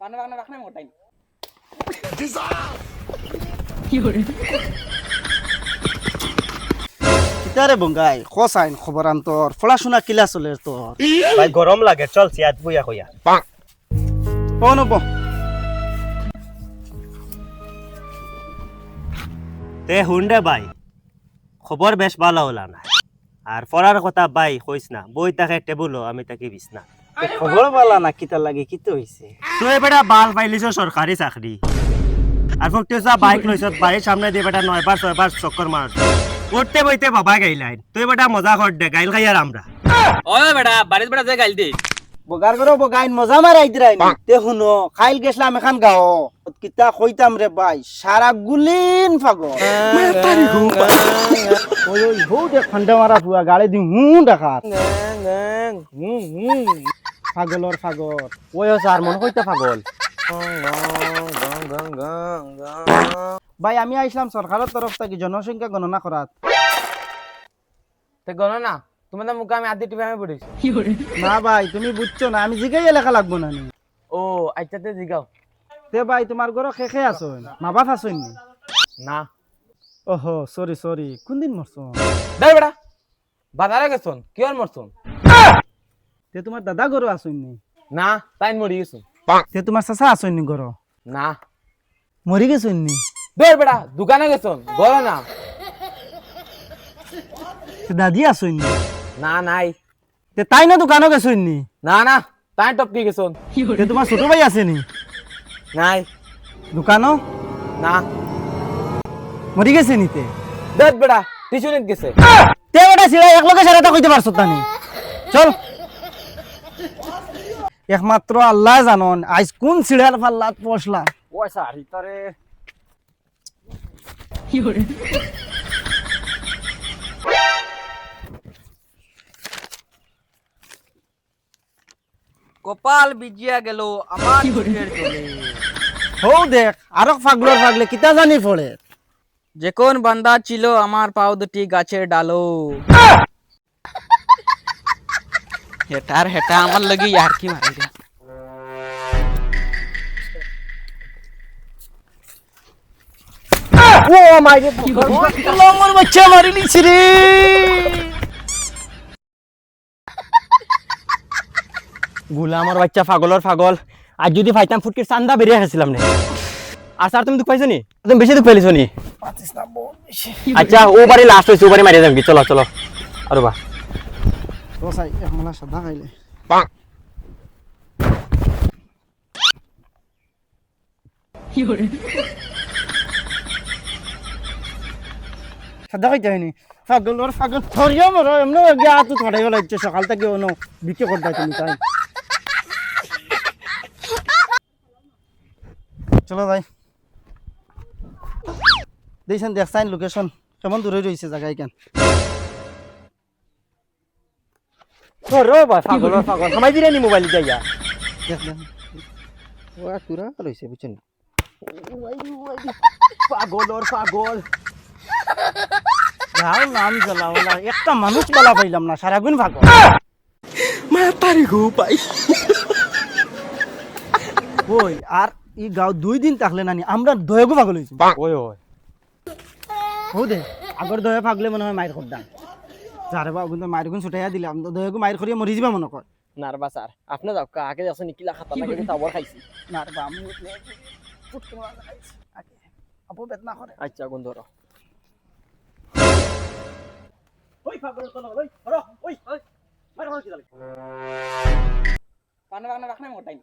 পানে বাগানে রাখনা মোটাই কিতারে বঙ্গাই খসাইন খবর আন্তর পড়াশোনা কিলা চলে তোর ভাই গরম লাগে চল সিয়াত বুয়া কইয়া কোন ব তে হুন্ডে ভাই খবর বেশ ভালো হলা না আর পড়ার কথা ভাই কইস না বই তাকে টেবুলও আমি তাকে বিছনা খবর বালা না কিতা লাগে কিতে হইছে তুই বেটা বাল পাইলিছ সরকারি চাকরি আর ফক্তেসা বাইক লইছ বাড়ির সামনে দিয়ে বেটা 9 বার 6 বার চক্কর মার উঠতে বইতে বাবা গাইলাইন তুই বেটা মজা কর দে গাইল খাইয়ার আমরা ওই বেটা বাড়িতে বেটা যে গাইল দে বগার করো বগাইন মজা মারাই দিরাই তে হুনো খাইল গেছলাম এখান গাও কিতা কইতাম রে ভাই সারা গুলিন ফাগো ওই ওই হো দে খন্ডা মারা পুয়া গাড়ি দি দেখাত পাগলর পাগল ওই স্যার মন কইতা পাগল ভাই আমি আইছিলাম সরকারের তরফ থেকে জনসংখ্যা গণনা করাত তে গণনা তোমাদের মুখে আমি আদি টিভি আমি পড়েছি না ভাই তুমি বুঝছো না আমি জিগাই এলাকা লাগবো না নি ও আচ্ছা তে জিগাও তে ভাই তোমার ঘর খেখে আছো মা বাপ আছো নি না ওহো সরি সরি কোন দিন মরছো দে বেটা বাজারে গেছন কি আর মরছন তে তোমার দাদা ঘর আছো নি না তাই মরি গেছন তে তোমার চাচা আছো নি ঘর না মরি গেছো নি দে বেটা দোকানে গেছন গলো না তে দাদি আছো নি না নাই তে তাই না দোকানও গেছো নি না না তাই টপকি গেছন তে তোমার ছোট ভাই আছে নি নাই দোকানও না মরি গেছে নিতে দে বেটা টিউশনিত গেছে তে ওটা ছিড়া এক লগে সারাটা কইতে পারছো তানি চল একমাত্র আল্লাহ জানন আজ কোন ছিড়ার পাল্লাত পড়লা ওই সারি তারে কপাল বিজিয়া গেল আমার চোখের জলে হো দেখ আরো ফাগলর ফাগলে কিতা জানি পড়ে যে কোন বান্দা ছিল আমার পাও দুটি গাছের ডালো হেটার হেটা আমার লাগি আর কি মারে রে ও মাই রে আমার বাচ্চা মারি লিছি রে গুলামর বাচ্চা পাগলর পাগল আজ যদি ফাইতাম ফুটকির চান্দা বেরিয়ে গেছিলাম না আর স্যার তুমি দুঃখ পাইছো নি তুমি বেশি দুঃখ পাইছো নি আচ্ছা ও বাড়ি লাস্ট হইছে ও বাড়ি মারিয়ে যাম কি চলো চলো আরে বা তো সাই একমালা সাদা খাইলে সাদা খাইতে হয়নি ফাগলর ফাগল ধরিয়া মরো এমন গিয়া তো ধরে গেল ইচ্ছে সকাল থেকে অন্য বিক্রি করতে তুমি তাই চলো যাই দেখছেন দেখছেন লোকেশন কেমন দূরে রয়েছে জায়গা কেন ধরো বা পাগলর পাগল সময় দিলে নি মোবাইল যাইয়া দেখ দেখ ও তুরা রইছে বুঝছেন পাগলর পাগল যাও নাম জ্বালাও না একটা মানুষ বলা পাইলাম না সারাগুন ভাগো মাতারি গো পাই ওই আর এই গাঁও 2 দিন থাকলে নানি আমরা দয়াগু পাগল হইছি ওই ওই ও দে আগর দয়া পাগলে মনে হয় মাইর করদাম যারে বাবু কিন্তু মাইর গুণ ছুটাইয়া দিলাম দয়াগু মাইর করিয়া মরি যাবা মনে কর নারবা স্যার আপনি যাও আগে যাচ্ছে নিকিলা খাতা লাগে তাবর খাইছি না রে বা আমি ফুটকে মারা খাইছি আপু বেদনা করে আচ্ছা গুণ ধরো ওই পাগল তো ওই ধরো ওই ওই মার মার কি লাগে পানে বাগানে রাখনা মোটাই